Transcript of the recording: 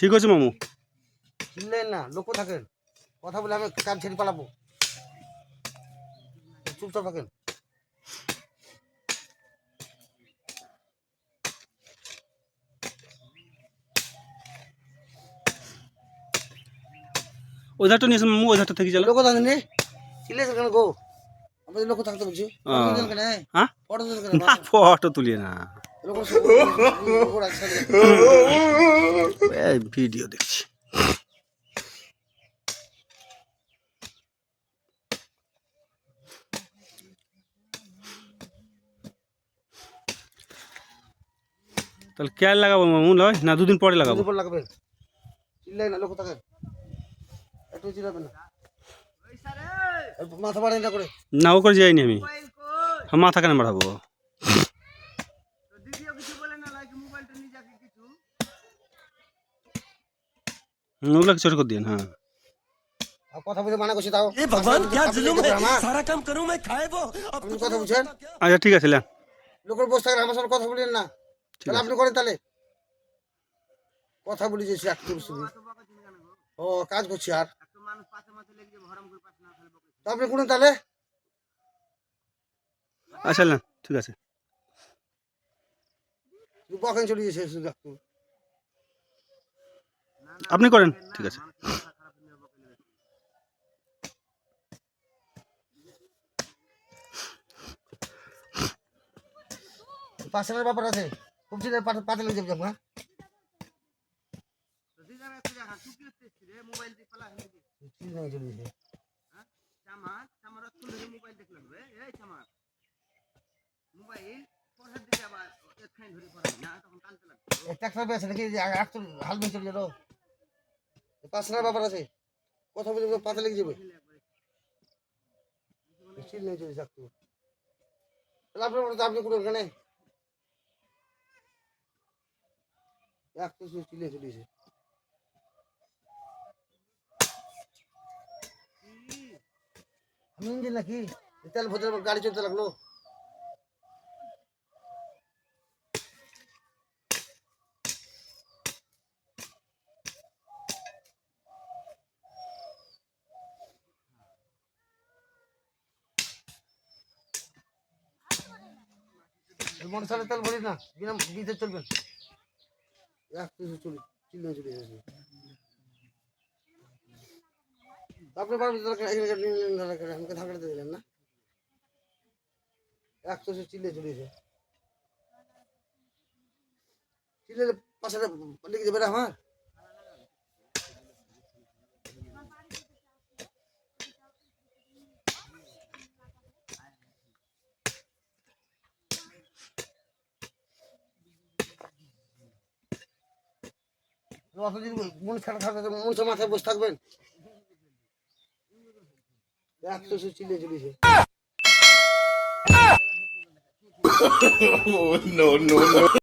ঠিক আছে মামু। চিনলেন না, লক্ষ্য থাকেন, কথা বলে আমি কাজ ছেড়ে পালাবো, চুপচাপ থাকেন। ওই ধারটা নিয়েছে মামু, ওই ধারটা থেকে চালা। লক্ষ্য থাকেন রে, চিনলেন কেন গো? আমাদের লক্ষ্য থাকতে বলছি। হ্যাঁ ফটো দিলেন কেন? না, ফটো তুলি না, ভিডিও দেখছি। তাহলে কেয়ার লাগাবো মামু, লয় না দুদিন পরে লাগাবো? দুদিন পর লাগাবেন। চিনলেন না, লক্ষ্য থাকেন, একটু চিনাবেন না, মাথা বাড়াই না করে। না ও করে যাইনি আমি, মাথা কেন বাড়াবো? ওগুলো কিছু করে দিন। হ্যাঁ কথা বলতে মানা করছি, তাও भगवान क्या जुलूम है सारा काम करूं मैं खाए वो আপনি কথা বুঝছেন? আচ্ছা ঠিক আছে লেন। লোকের বসে থাকেন, আমার সঙ্গে কথা বলেন না। তাহলে আপনি করেন, তাহলে কথা বলি যে ও কাজ করছি। আর তো আপনি করুন তাহলে। আচ্ছা লেন, ঠিক আছে। বকেন চলে গেছে শুধু একটু। আপনি করেন, ঠিক আছে। পার্সেলের ব্যাপার আছে, খুব চিন্তা পাতে লেগে যাবে। হ্যাঁ পার্সেলের ব্যাপার আছে, কথা বলে পাতে লেগে যাবে। আপনি কোনো ওখানে চিলে চলেছে। আমি ইঞ্জিন নাকি তেল ভোজের গাড়ি চলতে লাগলো। মোটরসাইকেল তেল ভরি না, বিদ্যুৎ চলবেন। চিল্লে চলে যাচ্ছে। আপনি আমাকে ধাক্কাতে দিলেন না, একশো চিল্লে চলেছে। চিল্লে পাশে লিখে দেবে আমার। মনসা মাথায় বসে থাকবেন, একশো চিল্লে চলেছে।